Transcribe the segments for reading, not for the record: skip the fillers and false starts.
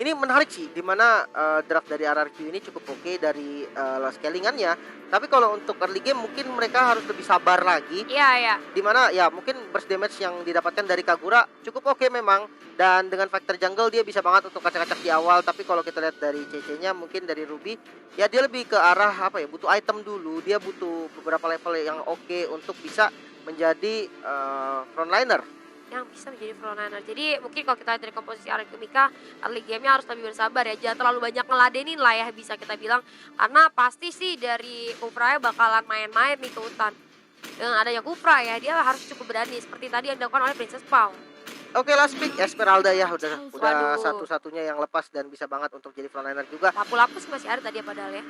ini menarik sih, di mana, draft dari RRQ ini cukup oke dari, scaling-annya. Tapi kalau untuk early game mungkin mereka harus lebih sabar lagi, Iya iya. di mana ya mungkin burst damage yang didapatkan dari Kagura cukup oke memang, dan dengan faktor jungle dia bisa banget untuk kacak-kacak di awal. Tapi kalau kita lihat dari CC-nya mungkin dari Ruby, ya dia lebih ke arah apa ya, butuh item dulu, dia butuh beberapa level yang oke untuk bisa menjadi, frontliner. Yang bisa menjadi frontliner. Jadi mungkin kalau kita lihat dari komposisi Araki Mika, early game-nya harus lebih bersabar ya. Jangan terlalu banyak ngeladenin lah ya bisa kita bilang. Karena pasti sih dari Kufra bakalan main-main nih ke hutan. Dengan adanya Kufra ya, dia harus cukup berani seperti tadi yang dilakukan oleh Princess Pau. Oke, last pick Esmeralda ya, udah Waduh. satu-satunya yang lepas dan bisa banget untuk jadi frontliner juga. Lapu-lapu sih masih ada tadi ya padahal ya.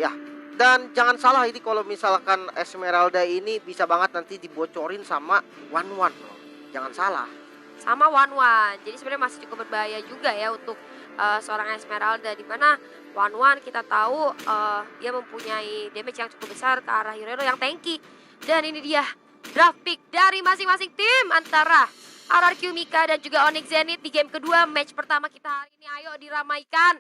Ya, dan jangan salah ini kalau misalkan Esmeralda ini bisa banget nanti dibocorin sama One loh. Jangan salah. Sama One. Jadi sebenarnya masih cukup berbahaya juga ya untuk seorang Esmeralda, di mana One kita tahu dia mempunyai damage yang cukup besar ke arah hero yang tanky. Dan ini dia draft pick dari masing-masing tim antara RRQ Mika dan juga Onyx Zenith di game kedua match pertama kita hari ini. Ayo diramaikan.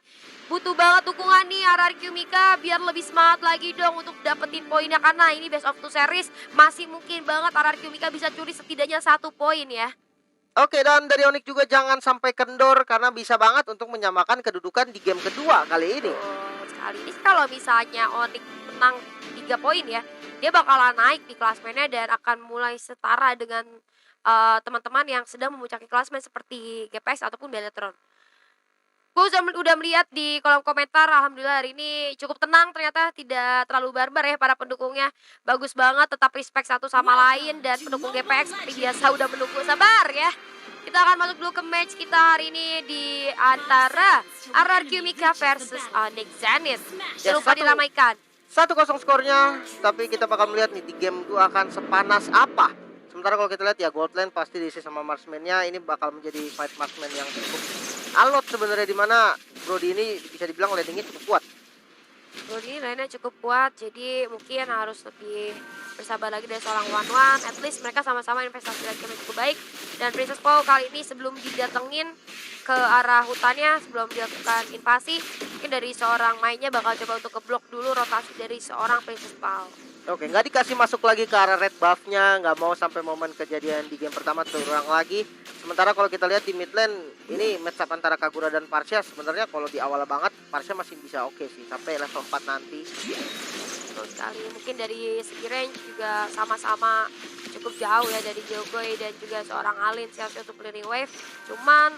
Butuh banget dukungan nih RRQ Mika biar lebih semangat lagi dong untuk dapetin poinnya, karena ini best of 2 series masih mungkin banget RRQ Mika bisa curi setidaknya 1 poin ya. Oke, dan dari Onyx juga jangan sampai kendor karena bisa banget untuk menyamakan kedudukan di game kedua kali ini. Sekali ini kalau misalnya Onyx menang 3 poin ya, dia bakalan naik di klasmennya dan akan mulai setara dengan teman-teman yang sedang memuncaki klasmen seperti GPX ataupun Beletron. Gue udah melihat di kolom komentar, alhamdulillah hari ini cukup tenang, ternyata tidak terlalu barbar ya para pendukungnya. Bagus banget, tetap respect satu sama lain, dan pendukung GPX seperti biasa udah menunggu sabar ya. Kita akan masuk dulu ke match kita hari ini di antara RRQ Mika versus Onyx Zenith. Jangan lupa diramaikan. 1-0 skornya, tapi kita bakal melihat nih di game itu akan sepanas apa. Sementara kalau kita lihat ya Goldland pasti diisi sama marksman-nya, ini bakal menjadi fight marksman yang cukup alot sebenarnya, di mana Brody ini bisa dibilang landingnya cukup kuat. Brody lainnya cukup kuat, jadi mungkin harus lebih bersabar lagi dari seorang One. At least mereka sama-sama investasi lagi yang cukup baik. Dan Princess Pau kali ini sebelum didatengin ke arah hutannya, sebelum dilakukan invasi, mungkin dari seorang mainnya bakal coba untuk keblok dulu rotasi dari seorang Princess Pau. Oke, nggak dikasih masuk lagi ke arah red buff-nya, nggak mau sampai momen kejadian di game pertama terulang lagi. Sementara kalau kita lihat di mid lane, ini match up antara Kagura dan Parsia. Sebenarnya kalau di awal banget, Parsia masih bisa oke sih, sampai level 4 nanti. Betul sekali, mungkin dari segi range juga sama-sama cukup jauh ya dari Jogoy dan juga seorang Alin siap-siap untuk clearing wave. Cuman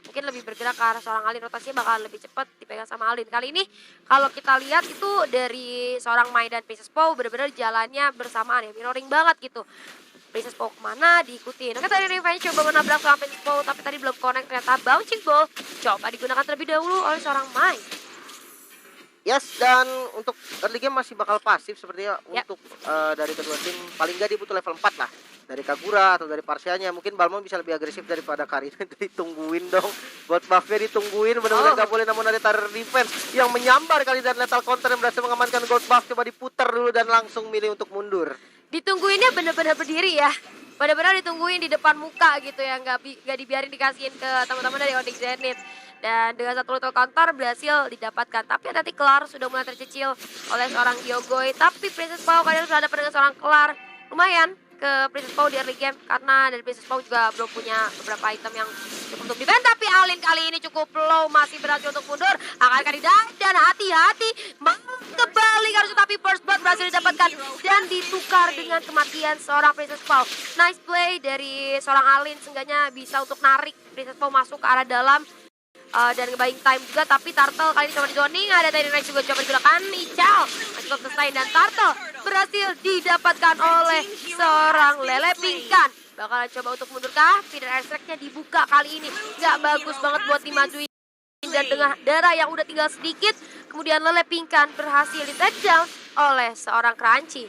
mungkin lebih bergerak ke arah seorang Alin, rotasinya bakal lebih cepat dipegang sama Alin. Kali ini kalau kita lihat itu dari seorang Mai dan Princess Pau benar-benar jalannya bersamaan ya, mirroring banget gitu. Princess Pau kemana diikutin. Oke, tadi Revenge coba menabrak sama Princess Pau tapi tadi belum connect, ternyata bouncing ball coba digunakan terlebih dahulu oleh seorang Mai. Yes, dan untuk early game masih bakal pasif sepertinya untuk dari kedua tim. Paling nggak dia butuh level 4 lah. Dari Kagura atau dari Parsianya. Mungkin Balmon bisa lebih agresif daripada Karina. Ditungguin dong. Buat buffnya ditungguin. Benar-benar nggak boleh, namun ada Tower Defense yang menyambar kali, dan lethal counter yang berhasil mengamankan gold buff. Coba diputar dulu dan langsung milih untuk mundur. Ditungguinnya benar-benar berdiri ya. Benar-benar ditungguin di depan muka gitu ya. Nggak dibiarin dikasihin ke teman-teman dari Onyx Zenith. Dan dengan satu lethal counter berhasil didapatkan. Tapi nanti Kelar sudah mulai tercicil oleh seorang Yogoy. Tapi Princess Pau kalian sudah dapat dengan seorang Kelar. Lumayan ke Princess Pau di early game, karena dari Princess Pau juga belum punya beberapa item yang cukup untuk di-ban. Tapi Alin kali ini cukup low, masih berhasil untuk mundur. Akankah didai, dan hati-hati mau kembali harus, tapi first blood berhasil didapatkan dan ditukar dengan kematian seorang Princess Pau. Nice play dari seorang Alin, seenggaknya bisa untuk narik Princess Pau masuk ke arah dalam. Dan ngebaying time juga, tapi Turtle kali ini coba di zoning, ada Tiny Rex juga coba digunakan, Ical cukup selesai, dan Turtle berhasil didapatkan oleh seorang Lele Pingkan. Bakalan coba untuk mundur kah? Feeder airstrike-nya dibuka kali ini, nggak bagus banget buat dimajuin, dan dengan darah yang udah tinggal sedikit, kemudian Lele Pingkan berhasil di take down oleh seorang Crunchy.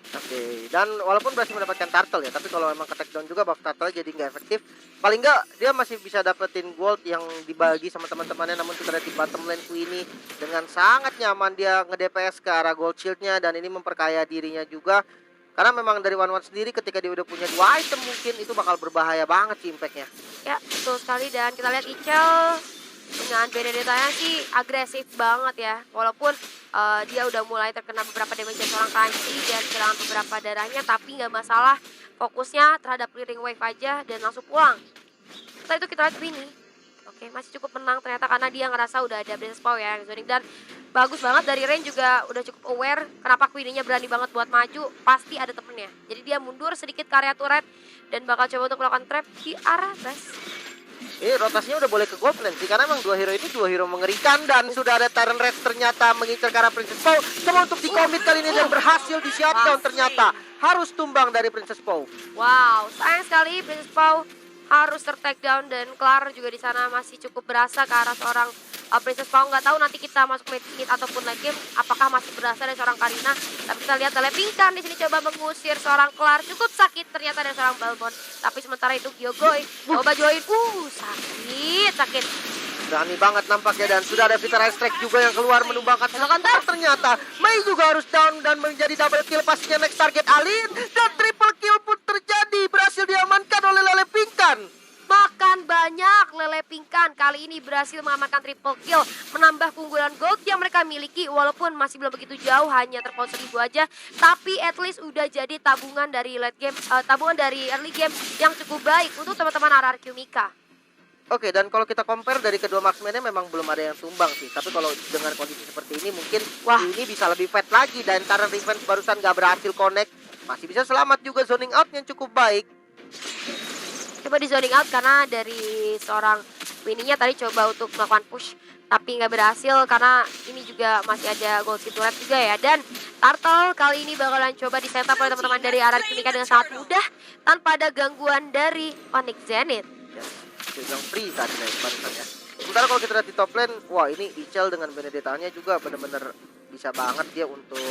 Oke, dan walaupun berhasil mendapatkan turtle ya, tapi kalau memang ke take down juga buff turtle jadi nggak efektif. Paling nggak dia masih bisa dapetin gold yang dibagi sama teman-temannya. Namun kita lihat di bottom lane ini dengan sangat nyaman dia nge-DPS ke arah gold shieldnya, dan ini memperkaya dirinya juga. Karena memang dari One sendiri ketika dia udah punya 2 item mungkin itu bakal berbahaya banget sih impactnya. Ya, betul sekali, dan kita lihat Ical dengan Benedetta-nya sih agresif banget ya. Walaupun dia udah mulai terkena beberapa damage dari seorang Crunchy dan kehilangan beberapa darahnya, tapi nggak masalah. Fokusnya terhadap clearing wave aja dan langsung pulang. Setelah itu kita lihat Queenie. Oke, masih cukup menang ternyata karena dia ngerasa udah ada Princess Pow ya zoning, dan bagus banget dari Rain juga udah cukup aware kenapa Queenie-nya berani banget buat maju, pasti ada temennya. Jadi dia mundur sedikit ke area turret dan bakal coba untuk melakukan trap di arah base. Rotasinya udah boleh ke gold lane sih, karena emang dua hero ini dua hero mengerikan dan sudah ada Tyrant Rage ternyata mengincar ke arah Princess Pow. Coba untuk di commit kali ini dan berhasil di shutdown ternyata. Harus tumbang dari Princess Pow. Wow, sayang sekali Princess Pow harus ter-take down dan Clar juga di sana masih cukup berasa ke arah seorang Princess Pow. Nggak tahu nanti kita masuk mid ataupun late game apakah masih berasa dari seorang Karina. Tapi kita lihat Telepingkan di sini coba mengusir seorang Clar, cukup sakit ternyata dari seorang Balmond. Tapi sementara itu Gyogoi coba join, sakit. Berani banget nampaknya dan sudah ada Vitara Strike juga yang keluar menumbangkan sebentar. Ternyata Mei juga harus down dan menjadi double kill pastinya next target Alin, dan triple kill pun terjadi, berhasil diamankan oleh Telepingkan. Makan banyak Telepingkan kali ini berhasil mengamankan triple kill, menambah keunggulan gold yang mereka miliki walaupun masih belum begitu jauh, hanya terpaut 1000 aja, tapi at least udah jadi tabungan dari late game, tabungan dari early game yang cukup baik untuk teman-teman RRQ Mika. Oke, dan kalau kita compare dari kedua marksman-nya memang belum ada yang tumbang sih. Tapi kalau dengan kondisi seperti ini mungkin ini bisa lebih fight lagi. Dan karena Revenge barusan gak berhasil connect, masih bisa selamat juga zoning out yang cukup baik. Coba di zoning out karena dari seorang Winnie-nya tadi coba untuk melakukan push, tapi nggak berhasil karena ini juga masih ada gold turret juga ya. Dan Turtle kali ini bakalan coba di setup oleh teman-teman dari RRQ Mika dengan sangat mudah tanpa ada gangguan dari Onyx Zenith. Yang free tadi barusan ya. Sementara kalau kita lihat di top lane, wah ini Ichel dengan Benedetta-nya juga benar-benar bisa banget dia untuk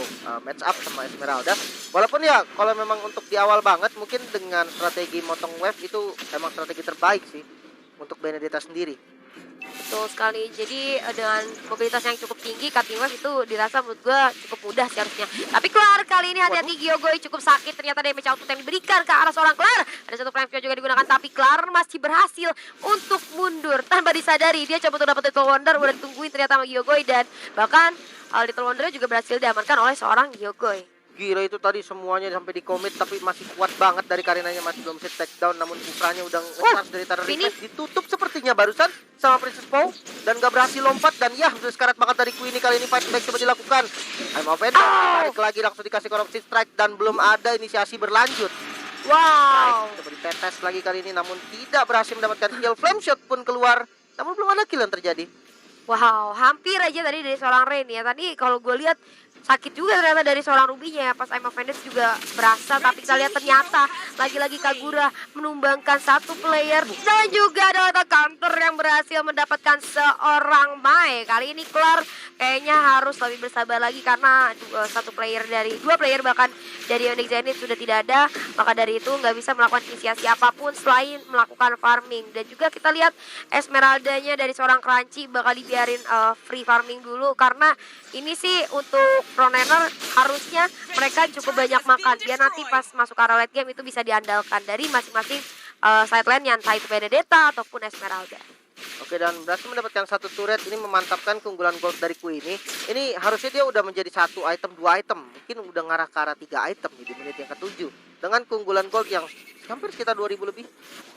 match up sama Esmeralda. Walaupun ya kalau memang untuk di awal banget mungkin dengan strategi motong wave itu emang strategi terbaik sih untuk Benedetta sendiri. Betul sekali. Jadi dengan mobilitas yang cukup tinggi, cutting wave itu dirasa menurut gue cukup mudah seharusnya. Tapi Clar kali ini hati-hati, Gyogoi cukup sakit ternyata damage output yang diberikan ke arah seorang Clar. Ada satu flame juga digunakan tapi Clar masih berhasil untuk mundur tanpa disadari. Dia coba untuk dapat Little Wonder, udah ditungguin ternyata sama Gyogoi, dan bahkan Little Wonder juga berhasil diamankan oleh seorang Gyogoi. Gila itu tadi semuanya sampai di commit tapi masih kuat banget dari Karinanya, masih belum bisa take down, namun putranya udah nge-charge dari Tara Revenge, ditutup sepertinya barusan sama Princess Pow dan gak berhasil lompat. Dan ya udah sekarat banget dari Queenie kali ini, fight back coba dilakukan. I'm offended, balik lagi langsung dikasih corruption strike dan belum ada inisiasi berlanjut. Wow, coba ditetes lagi kali ini namun tidak berhasil mendapatkan kill. Flame shot pun keluar namun belum ada kill yang terjadi. wow, hampir aja tadi dari seorang Rain ya. Tadi kalau gue lihat sakit juga ternyata dari seorang Ruby-nya ya. Pas I'm Offended juga berasa, tapi kita lihat ternyata lagi-lagi Kagura menumbangkan satu player. Dan juga ada counter yang berhasil mendapatkan seorang Mai. Kali ini Clar kayaknya harus lebih bersabar lagi karena dua player bahkan dari Onyx Zenith sudah tidak ada. Maka dari itu nggak bisa melakukan inisiasi apapun selain melakukan farming. Dan juga kita lihat Esmeralda-nya dari seorang Crunchy bakal dibiarin free farming dulu, karena ini sih untuk frontliner harusnya mereka cukup banyak makan biar nanti pas masuk arah late game itu bisa diandalkan dari masing-masing side lane, entah itu Benedetta ataupun Esmeralda. Oke, dan berhasil mendapatkan satu turret, ini memantapkan keunggulan gold dari Queenie. Ini harusnya dia udah menjadi satu item, dua item, mungkin udah ngarah ke arah 3 item di menit yang ke-7 dengan keunggulan gold yang hampir sekitar 2000 lebih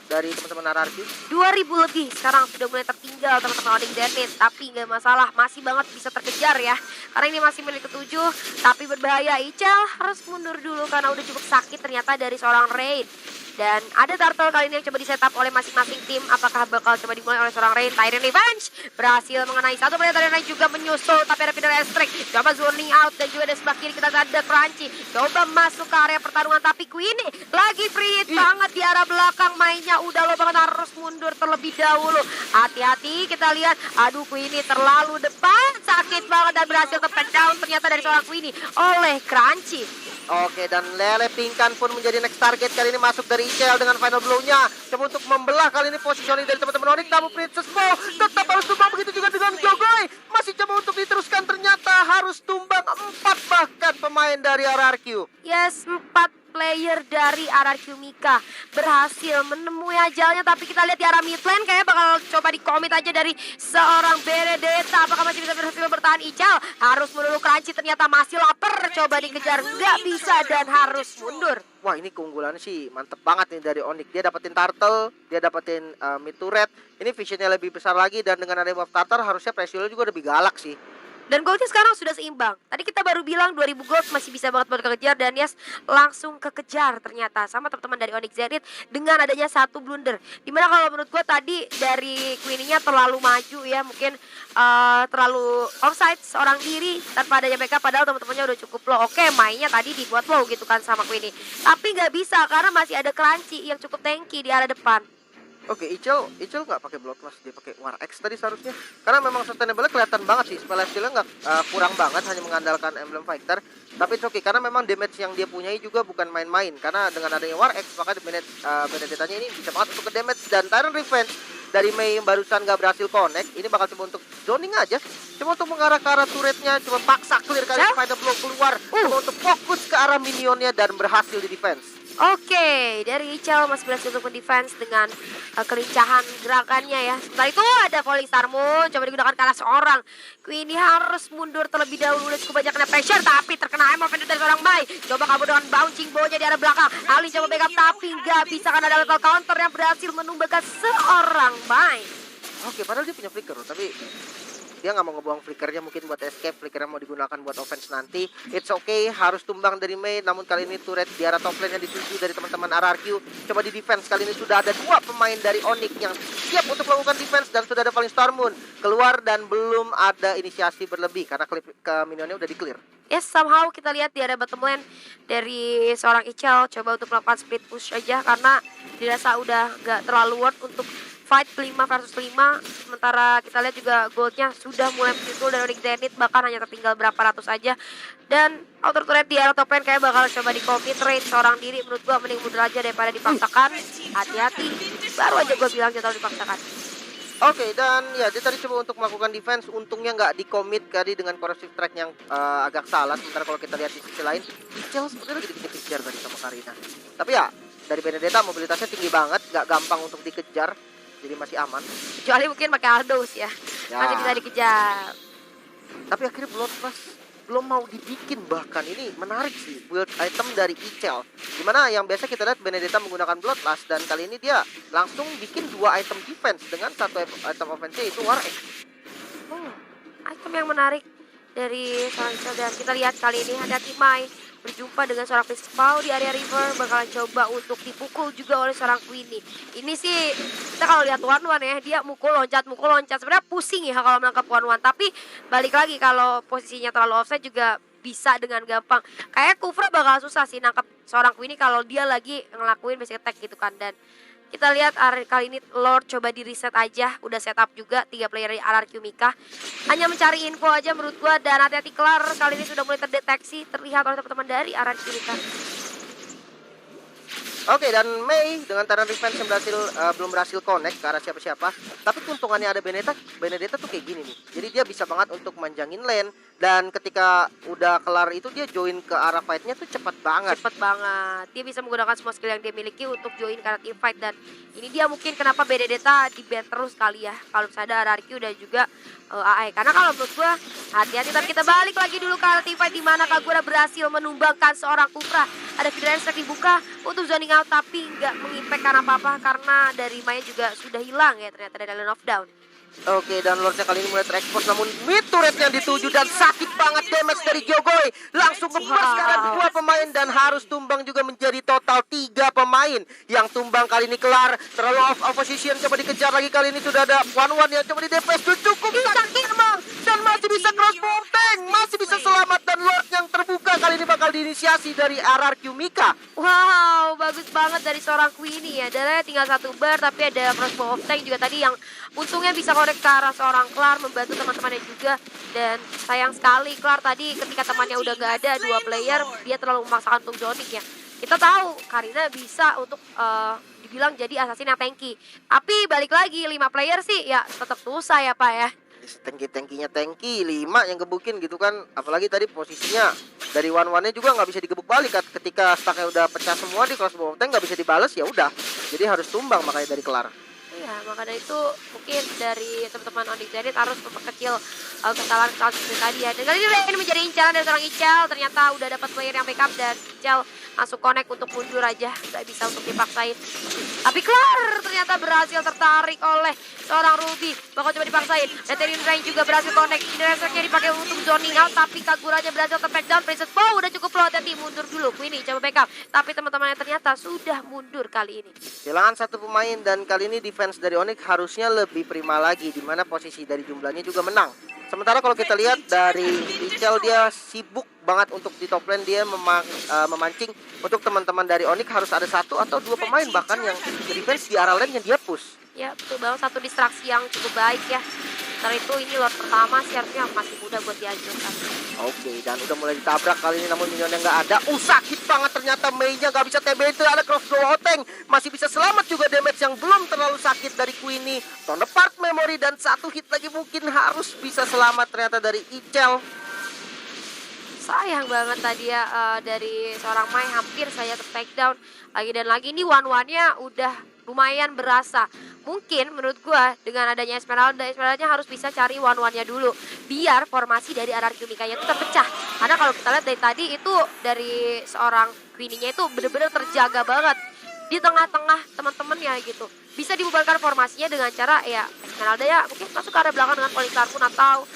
dari teman-teman RRQ. 2000 lebih sekarang sudah mulai tertinggal teman-teman Onyx Zenith, tapi nggak masalah, masih banget bisa terkejar ya karena ini masih menit ke-7. Tapi berbahaya, Ichel harus mundur dulu karena udah cukup sakit ternyata dari seorang Rain. Dan ada Turtle kali ini yang coba di setup oleh masing-masing tim. Apakah bakal coba dimulai oleh seorang Rain? Tyrant Revenge berhasil mengenai satu player. Tyrant juga menyusul, tapi ada Peter Strike coba zoning out, dan juga ada sebelah kiri kita ada Crunchy coba masuk ke area pertarungan, tapi Queenie lagi free hit banget di arah belakang. Mainnya udah lo banget, harus mundur terlebih dahulu. Hati-hati, kita lihat, aduh Queenie terlalu depan, sakit banget, dan berhasil ke down ternyata dari seorang Queenie oleh Crunchy. Oke, dan Telepingkan pun menjadi next target kali ini, masuk dari Ichel dengan final blow-nya. Coba untuk membelah kali ini positioning dari teman-teman Onyx, namun Princess Pow tetap harus tumbang, begitu juga dengan Gyogoi. Masih coba untuk diteruskan, ternyata harus tumbang 4 bahkan pemain dari RRQ. Yes, 4 player dari RRQ Mika berhasil menemui ajalnya, tapi kita lihat di arah mid lane kayaknya bakal coba dikomit aja dari seorang Benedetta. Apakah masih bisa berhasil bertahan? Ical harus menunggu Crunchy, ternyata masih lapar, coba dikejar nggak bisa dan harus mundur. Wah, ini keunggulannya sih mantep banget nih dari Onyx. Dia dapetin turtle, dia dapetin mid turret. Ini visionnya lebih besar lagi, dan dengan ada buff turtle harusnya pressure juga lebih galak sih. Dan goldnya sekarang sudah seimbang. Tadi kita baru bilang 2000 gold masih bisa banget buat kekejar, dan Yas langsung kekejar ternyata sama teman-teman dari Onyx Zenith dengan adanya satu blunder. Dimana kalau menurut gue tadi dari Queenie-nya terlalu maju ya, mungkin terlalu offside seorang diri tanpa adanya backup, padahal teman-temannya udah cukup low. Oke, mainnya tadi dibuat low gitu kan sama Queenie. Tapi nggak bisa karena masih ada Crunchy yang cukup tanky di arah depan. Oke, Ichel nggak pakai Bloodlust, dia pakai War X tadi seharusnya. Karena memang sustainable kelihatan banget sih, spell skill-nya nggak kurang banget, hanya mengandalkan Emblem Fighter. Tapi it's okay, karena memang damage yang dia punyai juga bukan main-main. Karena dengan adanya War X, maka Benedetta-nya ini bisa banget untuk ke damage. Dan Tyrant Revenge dari Mei yang barusan nggak berhasil connect, ini bakal coba untuk zoning aja. Cuma untuk mengarah ke arah turretnya, coba paksa clear kali Spider Blow keluar. Coba untuk fokus ke arah minionnya dan berhasil di defense. Oke, dari Ical masih berhasil untuk defense dengan kelincahan gerakannya ya. Sementara itu ada Falling Star Moon, coba digunakan kalah seorang. Queenie harus mundur terlebih dahulu, udah cukup banyak kena pressure, tapi terkena emo dari seorang Mai. Coba kabur dengan bouncing bownya di arah belakang. Ali coba backup tapi nggak bisa karena ada lethal counter yang berhasil menumbangkan seorang Mai. Oke, padahal dia punya flicker, tapi dia nggak mau ngebuang flickernya mungkin buat escape. Flickernya mau digunakan buat offense nanti. It's okay, harus tumbang dari Mei. Namun kali ini turret di arah top lane yang dituju dari teman-teman RRQ. Coba di defense kali ini sudah ada dua pemain dari Onyx yang siap untuk melakukan defense, dan sudah ada Falling Star Moon keluar dan belum ada inisiasi berlebih karena klip ke minionnya udah di clear. Yes, somehow kita lihat di area bottom lane dari seorang Ical coba untuk melakukan split push aja karena dirasa udah gak terlalu worth untuk fight 5 versus 5. Sementara kita lihat juga goldnya sudah mulai muncul dari Onyx Zenith, bahkan hanya tertinggal berapa ratus aja. Dan outer turret di arah top lane kayak bakal coba di commit range seorang diri. Menurut gua mending mundur aja daripada dipaksakan. Hati-hati, baru aja gua bilang jangan dipaksakan. Oke, dan ya dia tadi coba untuk melakukan defense, untungnya nggak di commit tadi dengan corrosive track yang agak salah. Sementara kalau kita lihat di sisi lain, Ichel sebenarnya lagi dikejar tadi sama Karina. Tapi ya dari Benedetta mobilitasnya tinggi banget, nggak gampang untuk dikejar, jadi masih aman. Kecuali mungkin pakai Ardos ya, masih bisa dikejar. Tapi akhirnya Bloodlust belum mau dibikin. Bahkan ini menarik sih, build item dari Ichel, dimana yang biasa kita lihat Benedetta menggunakan Bloodlust, dan kali ini dia langsung bikin dua item defense dengan satu item offense, yaitu War X. Item yang menarik dari seorang Ichel, dan kita lihat kali ini hati-hati Mai berjumpa dengan seorang Fiskpau di area river, bakalan coba untuk dipukul juga oleh seorang Queenie. Ini sih kita kalau lihat one-one ya, dia mukul loncat. Sebenarnya pusing ya kalau menangkap one-one, tapi balik lagi kalau posisinya terlalu offside juga bisa dengan gampang. Kayak Kufra bakal susah sih nangkap seorang Queenie kalau dia lagi ngelakuin basic attack gitu kan. Dan kita lihat kali ini Lord coba di reset aja, udah setup juga 3 player dari RRQ Mika. Hanya mencari info aja menurut gua, dan hati-hati Kelar kali ini sudah mulai terdeteksi, terlihat oleh teman-teman dari RRQ Mika. Oke, dan Mei dengan Tyrant Revenge yang belum berhasil connect ke arah siapa-siapa. Tapi keuntungannya ada Benedetta tuh kayak gini nih. Jadi dia bisa banget untuk manjangin lane, dan ketika udah kelar itu dia join ke arah fightnya tuh cepat banget. Dia bisa menggunakan semua skill yang dia miliki untuk join ke arah team fight, dan ini dia mungkin kenapa Benedetta di ban terus kali ya. Kalau misalnya ada RRQ dan juga AE. Karena kalau menurut gua hati-hati, tapi kita balik lagi dulu ke arah team fight, di mana Kagura berhasil menumbangkan seorang Kufra. Ada Vidra yang dibuka untuk zoning out, tapi nggak mengimpakkan apa-apa karena dari Maya juga sudah hilang ya ternyata dari Lane of Down. Oke, dan Lordnya kali ini mulai terekspos, namun mid turret yang dituju, dan sakit banget damage dari Gyogoi. Langsung ngebas ke arah dua pemain, dan harus tumbang juga menjadi total 3 pemain yang tumbang. Kali ini Kelar terlalu off position, coba dikejar lagi. Kali ini sudah ada one-one yang coba di DPS, cukup sakit emang, dan masih bisa crossbow tank, masih bisa selamat, dan Lord yang terbuka kali ini bakal diinisiasi dari RRQ Mika. Wow, bagus banget dari seorang Queenie ya. Darahnya tinggal 1 bar, tapi ada crossbow of tank juga tadi yang untungnya bisa korek ke arah seorang Kelar, membantu teman-temannya juga. Dan sayang sekali Kelar tadi ketika temannya udah gak ada 2 player, dia terlalu memaksakan untuk zoning ya. Kita tahu Karina bisa untuk dibilang jadi assassin yang tanky, tapi balik lagi 5 player sih ya tetap susah ya Pak ya. tangki-tangkinya tangki 5 yang gebukin gitu kan. Apalagi tadi posisinya dari one-one-nya juga nggak bisa digebuk balik kan. Ketika stacknya udah pecah semua di crossbow of tank nggak bisa dibales, ya udah. Jadi harus tumbang makanya dari kelar. Iya, maka dari itu mungkin dari teman-teman Onyx Zenith harus memperkecil kesalahan-kesalahan seperti tadi ya. Dan kali ini Rain menjadi incaran dari seorang Ichel. Ternyata udah dapat player yang backup dan Ichel langsung connect untuk mundur aja. Nggak bisa untuk dipaksain. Tapi kelar ternyata berhasil tertarik oleh seorang Ruby. Bakal coba dipaksain. Ethereum Rain juga berhasil connect. Ini resetnya dipakai untuk zoning out. Tapi Kaguranya berhasil ter-pack down. Princess Pow udah cukup low. Hati mundur dulu. Queenie coba backup. Tapi teman-temannya ternyata sudah mundur kali ini. Kehilangan satu pemain dan kali ini defense dari Onyx harusnya lebih prima lagi, di mana posisi dari jumlahnya juga menang. Sementara kalau kita lihat dari Ichel, dia sibuk banget untuk di top lane, dia memancing untuk teman-teman dari Onyx harus ada 1 atau 2 pemain bahkan yang defense di arah lane yang dia push. Ya betul banget, satu distraksi yang cukup baik ya. Setelah itu ini Lord pertama sih harusnya masih mudah buat dihancurkan. Oke, dan udah mulai ditabrak kali ini namun minionnya nggak ada. Sakit banget ternyata Mei-nya nggak bisa TB, itu ada crossbow oteng. Masih bisa selamat juga, damage yang belum terlalu sakit dari Queenie. Tone part memory dan 1 hit lagi mungkin harus bisa selamat ternyata dari Ichel. Sayang banget tadi ya dari seorang Mai hampir saya take down lagi dan lagi. Ini one-one-nya udah lumayan berasa. Mungkin menurut gua dengan adanya Esmeralda-nya harus bisa cari one-one-nya dulu biar formasi dari RRQ Mika-nya itu terpecah. Karena kalau kita lihat dari tadi itu dari seorang Queenie-nya itu bener-bener terjaga banget di tengah-tengah teman-temannya gitu. Bisa dibubarkan formasinya dengan cara ya Esmeralda ya mungkin masuk ke arah belakang dengan Polycarpun atau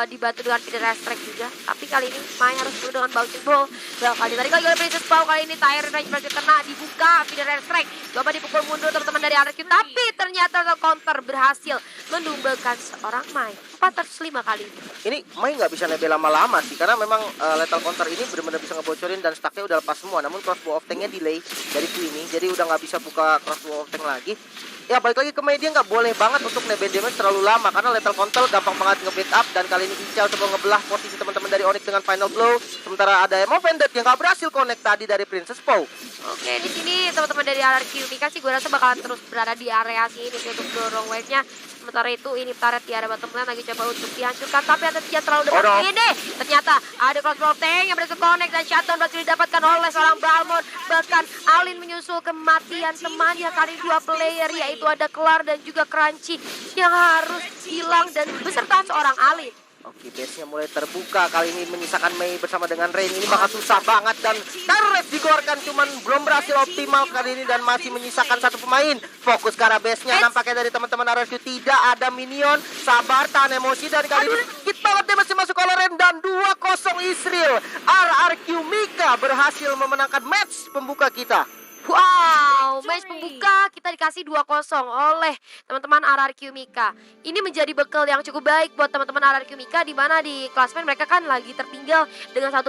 dibantu dengan feeder strike juga. Tapi kali ini Mai harus dulu dengan bouncing ball. Bakal ditarik lagi oleh Princess Pow. Kali ini Tyrant Range berhasil kena, dibuka feeder strike. Coba dipukul mundur teman-teman dari RRQ. Tapi ternyata counter berhasil menumbangkan seorang Mai 405 kali ini. Ini Mai nggak bisa nebel lama-lama sih, karena memang lethal counter ini benar-benar bisa ngebocorin dan stacknya udah lepas semua. Namun crossbow of tanknya delay dari Queenie, jadi udah nggak bisa buka crossbow of tank lagi. Ya balik lagi ke Mei, dia nggak boleh banget untuk nebel damage terlalu lama karena lethal counter gampang banget nge-beat up. Dan kali ini Ichel coba ngebelah posisi teman-teman dari Onyx dengan final blow. Sementara ada Emo Vendetta yang nggak berhasil connect tadi dari Princess Pow. Oke, di sini teman-teman dari RRQ Mika sih gue rasa bakalan terus berada di area sini sih untuk dorong wave-nya. Sementara itu ini turret di area bottom lane lagi coba untuk dihancurkan, tapi ada tidak terlalu dekat. Ini ternyata ada crossbow tank yang berhasil connect dan shutdown berhasil didapatkan oleh seorang Balmond. Bahkan Alin menyusul kematian temannya, kali 2 player yaitu ada Kelar dan juga Crunchy yang harus hilang dan beserta seorang Alin. Oke, base-nya mulai terbuka. Kali ini menyisakan Mei bersama dengan Rain. Ini bakal susah banget dan turret dikeluarkan, cuman belum berhasil optimal kali ini dan masih menyisakan 1 pemain. Fokus ke arah base-nya nampaknya dari teman-teman RRQ. Tidak ada minion. Sabar, tahan emosi, dan kali ini sedikit banget damage masuk oleh Rain dan 2-0 Israel. RRQ Mika berhasil memenangkan match pembuka kita. Wow, match pembuka kita dikasih 2-0 oleh teman-teman RRQ Mika. Ini menjadi bekal yang cukup baik buat teman-teman RRQ Mika, di mana di klasmen mereka kan lagi tertinggal dengan 1